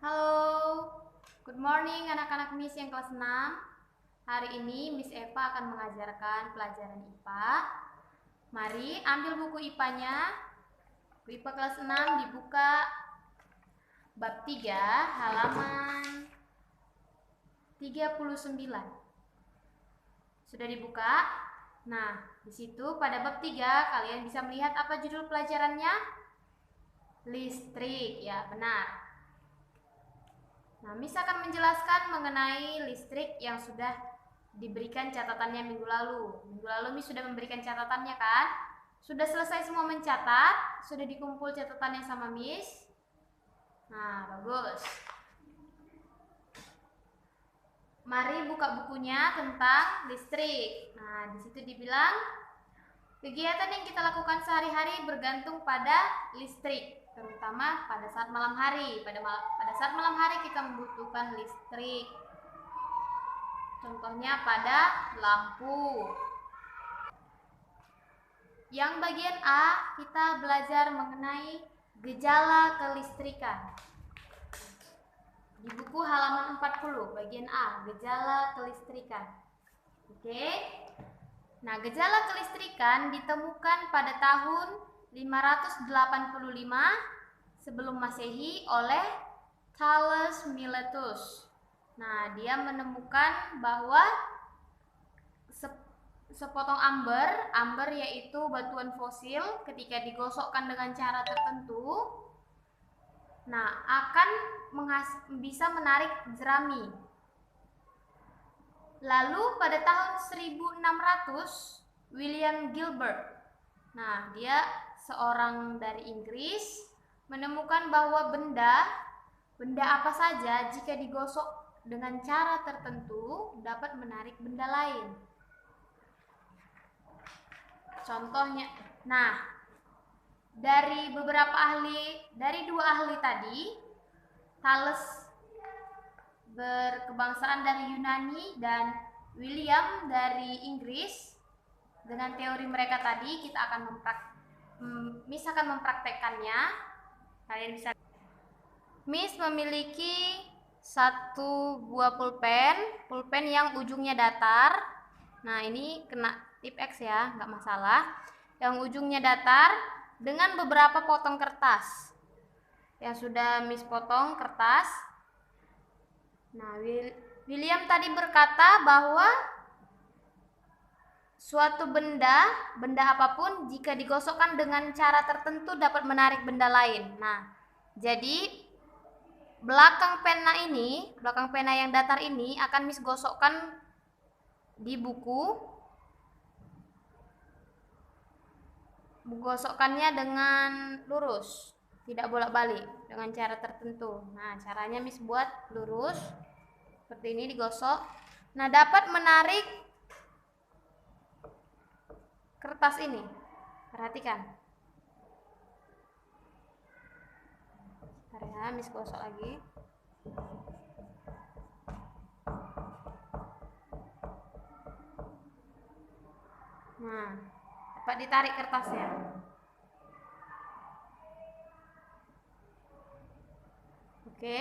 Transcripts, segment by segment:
Halo, good morning anak-anak Miss yang kelas 6. Hari ini Miss Eva akan mengajarkan pelajaran IPA. Mari ambil buku IPA-nya. Buku IPA kelas 6 dibuka bab 3 halaman 39. Sudah dibuka? Nah, di situ pada bab 3 kalian bisa melihat apa judul pelajarannya? Listrik, ya benar. Nah, Miss akan menjelaskan mengenai listrik yang sudah diberikan catatannya minggu lalu. Minggu lalu Miss sudah memberikan catatannya kan? Sudah selesai semua mencatat? Sudah dikumpul catatannya sama Miss? Nah, bagus. Mari buka bukunya tentang listrik. Nah, di situ dibilang kegiatan yang kita lakukan sehari-hari bergantung pada listrik, terutama pada saat malam hari. Pada saat malam hari kita membutuhkan listrik. Contohnya pada lampu. Yang bagian A, kita belajar mengenai gejala kelistrikan. Di buku halaman 40, bagian A, gejala kelistrikan. Oke. Nah, gejala kelistrikan ditemukan pada tahun 585 sebelum Masehi oleh Thales Miletus. Nah, dia menemukan bahwa sepotong amber yaitu batuan fosil ketika digosokkan dengan cara tertentu, nah akan bisa menarik jerami. Lalu pada tahun 1600 William Gilbert, nah dia seorang dari Inggris, menemukan bahwa benda apa saja jika digosok dengan cara tertentu dapat menarik benda lain. Contohnya, nah dari dua ahli tadi, Thales berkebangsaan dari Yunani dan William dari Inggris, dengan teori mereka tadi kita akan Miss akan mempraktekkannya. Kalian bisa. Miss memiliki satu buah pulpen yang ujungnya datar. Nah, ini kena tip X ya, nggak masalah. Yang ujungnya datar dengan beberapa potong kertas. Yang sudah Miss potong kertas. Nah, William tadi berkata bahwa suatu benda apapun jika digosokkan dengan cara tertentu dapat menarik benda lain. Nah, jadi belakang pena yang datar ini akan Miss gosokkan di buku. Gosokkannya dengan lurus, tidak bolak-balik, dengan cara tertentu. Nah, caranya Miss buat lurus seperti ini, digosok. Nah, dapat menarik kertas ini. Perhatikan. Bentar ya, Miss gosok lagi. Nah, dapat ditarik kertasnya. Oke.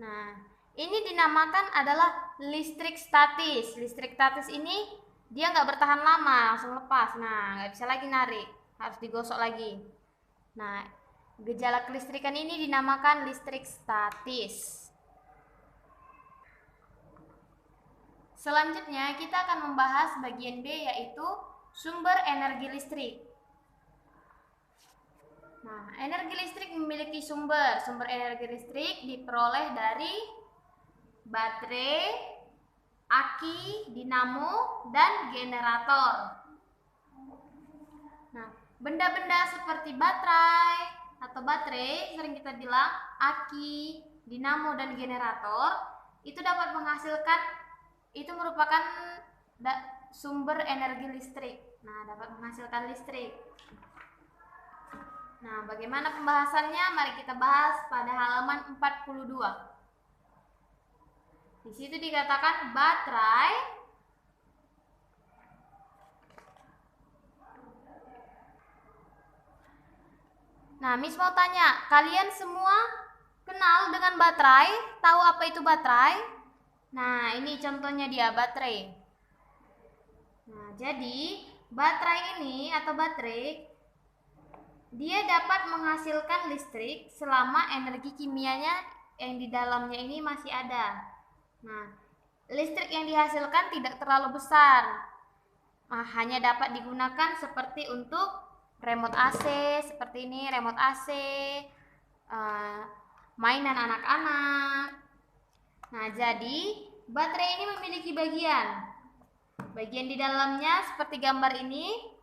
Nah, ini dinamakan adalah listrik statis. Listrik statis ini dia nggak bertahan lama, langsung lepas. Nah, nggak bisa lagi narik, harus digosok lagi. Nah, gejala kelistrikan ini dinamakan listrik statis. Selanjutnya kita akan membahas bagian B, yaitu sumber energi listrik. Nah, energi listrik memiliki sumber energi listrik diperoleh dari baterai, aki, dinamo, dan generator. Nah, benda-benda seperti baterai sering kita bilang aki, dinamo, dan generator itu dapat menghasilkan, itu merupakan sumber energi listrik. Nah, dapat menghasilkan listrik. Nah, bagaimana pembahasannya? Mari kita bahas pada halaman 42. Di situ dikatakan baterai Nah, Miss mau tanya, kalian semua Kenal dengan baterai? Tahu apa itu baterai? Nah, ini contohnya dia baterai. Nah, jadi baterai ini atau baterai dia dapat menghasilkan listrik selama energi kimianya yang di dalamnya ini masih ada. Nah, listrik yang dihasilkan tidak terlalu besar. Nah, hanya dapat digunakan seperti untuk remote AC, seperti ini remote AC, mainan anak-anak. Nah, jadi baterai ini memiliki bagian di dalamnya seperti gambar ini.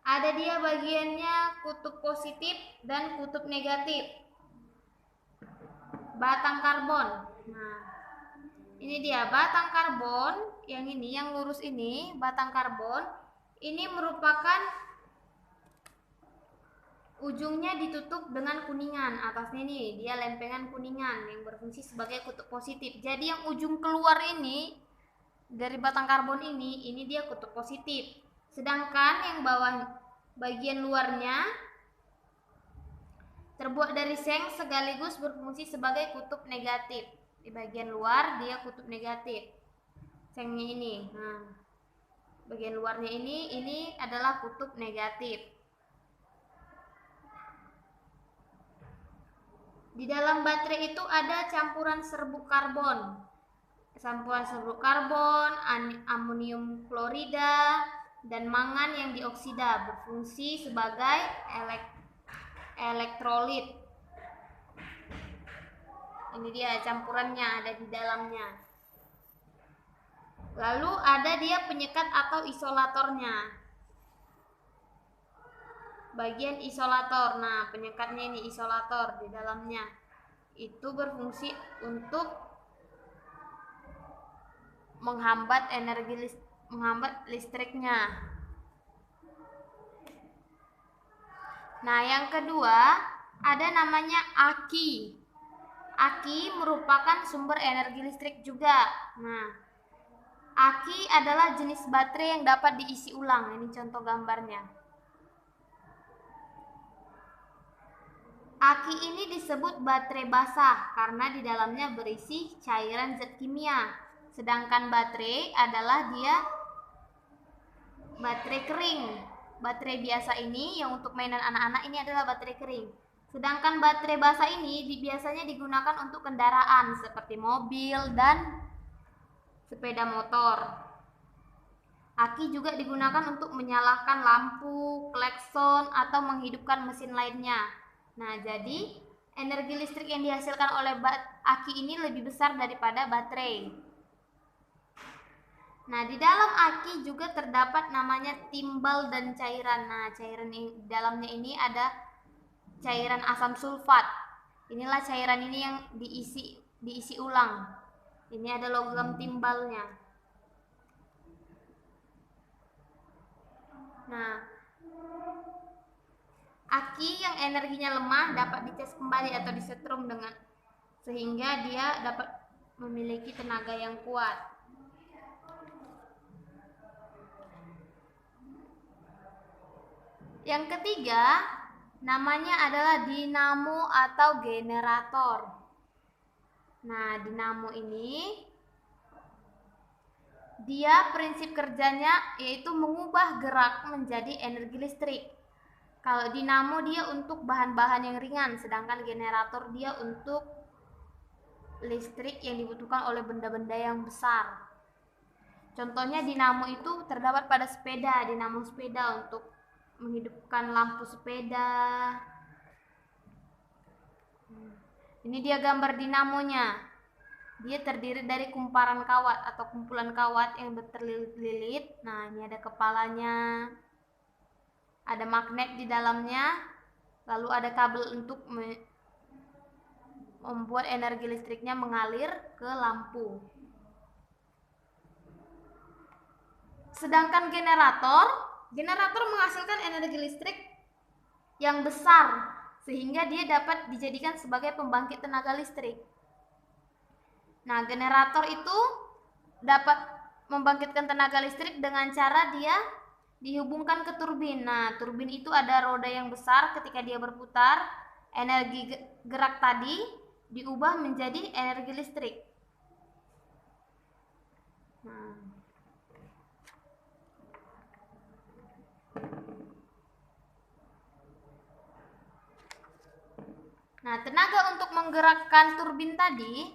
Ada dia bagiannya kutub positif dan kutub negatif. Batang karbon. Nah, ini dia batang karbon, yang ini yang lurus ini, batang karbon. Ini merupakan ujungnya ditutup dengan kuningan. Atasnya nih, dia lempengan kuningan yang berfungsi sebagai kutub positif. Jadi yang ujung keluar ini dari batang karbon ini dia kutub positif. Sedangkan yang bawah bagian luarnya terbuat dari seng sekaligus berfungsi sebagai kutub negatif. Di bagian luar dia kutub negatif. Sengnya ini. Nah, bagian luarnya ini adalah kutub negatif. Di dalam baterai itu ada campuran serbuk karbon. Campuran serbuk karbon, amonium klorida, dan mangan yang dioksida berfungsi sebagai elektrolit. Ini dia campurannya ada di dalamnya. Lalu ada dia penyekat atau isolatornya. Bagian isolator. Nah, penyekatnya ini isolator di dalamnya. Itu berfungsi untuk menghambat listriknya. Nah, yang kedua ada namanya aki. Aki merupakan sumber energi listrik juga. Nah, aki adalah jenis baterai yang dapat diisi ulang. Ini contoh gambarnya. Aki ini disebut baterai basah karena di dalamnya berisi cairan zat kimia. Sedangkan baterai adalah dia baterai kering. Baterai biasa ini yang untuk mainan anak-anak ini adalah baterai kering. Sedangkan baterai basah ini biasanya digunakan untuk kendaraan seperti mobil dan sepeda motor. Aki juga digunakan untuk menyalakan lampu, klakson, atau menghidupkan mesin lainnya. Nah, jadi energi listrik yang dihasilkan oleh aki ini lebih besar daripada baterai. Nah, di dalam aki juga terdapat namanya timbal dan cairan. Nah, cairan di dalamnya ini ada cairan asam sulfat. Inilah cairan ini yang diisi ulang. Ini ada logam timbalnya. Nah, aki yang energinya lemah dapat dicas kembali atau disetrum sehingga dia dapat memiliki tenaga yang kuat. Yang ketiga, namanya adalah dinamo atau generator. Nah, dinamo ini dia prinsip kerjanya yaitu mengubah gerak menjadi energi listrik. Kalau dinamo dia untuk bahan-bahan yang ringan, sedangkan generator dia untuk listrik yang dibutuhkan oleh benda-benda yang besar. Contohnya dinamo itu terdapat pada sepeda, dinamo sepeda untuk menghidupkan lampu sepeda. Ini dia gambar dinamonya. Dia terdiri dari kumparan kawat atau kumpulan kawat yang berterlilit-lilit. Nah, ini ada kepalanya. Ada magnet di dalamnya. Lalu ada kabel untuk membuat energi listriknya mengalir ke lampu. Sedangkan generator menghasilkan energi listrik yang besar sehingga dia dapat dijadikan sebagai pembangkit tenaga listrik. Nah, generator itu dapat membangkitkan tenaga listrik dengan cara dia dihubungkan ke turbin. Nah, turbin itu ada roda yang besar ketika dia berputar, energi gerak tadi diubah menjadi energi listrik. Nah, tenaga untuk menggerakkan turbin tadi,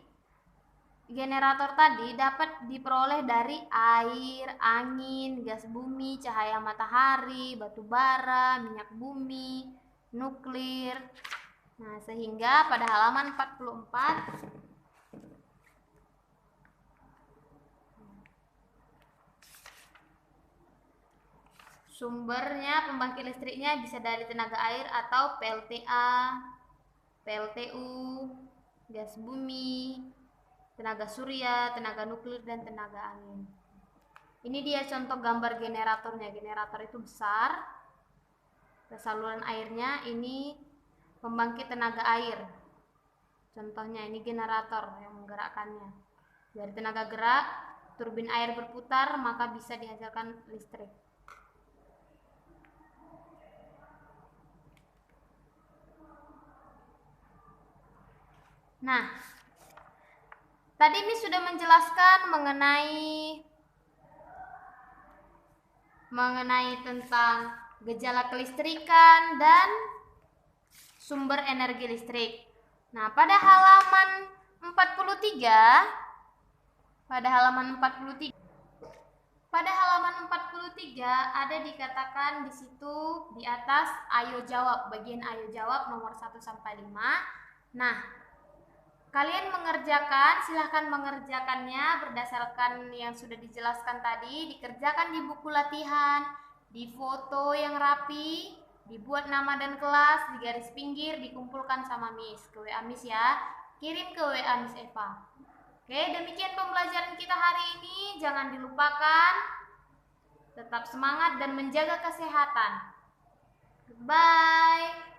generator tadi dapat diperoleh dari air, angin, gas bumi, cahaya matahari, batu bara, minyak bumi, nuklir. Nah, sehingga pada halaman 44 sumbernya pembangkit listriknya bisa dari tenaga air atau PLTA, PLTU, gas bumi, tenaga surya, tenaga nuklir, dan tenaga angin. Ini dia contoh gambar generatornya. Generator itu besar, saluran airnya ini pembangkit tenaga air. Contohnya ini generator yang menggerakkannya. Dari tenaga gerak, turbin air berputar, maka bisa dihasilkan listrik. Nah, tadi Miss sudah menjelaskan mengenai tentang gejala kelistrikan dan sumber energi listrik. Nah, pada halaman 43 ada dikatakan di situ di atas ayo jawab, bagian ayo jawab nomor 1 sampai 5. Nah, kalian silahkan mengerjakannya berdasarkan yang sudah dijelaskan tadi, dikerjakan di buku latihan, di foto yang rapi, dibuat nama dan kelas, di garis pinggir, dikumpulkan sama Miss, ke WA Miss ya, kirim ke WA Miss Eva. Oke, demikian pembelajaran kita hari ini, jangan dilupakan, tetap semangat dan menjaga kesehatan. Bye.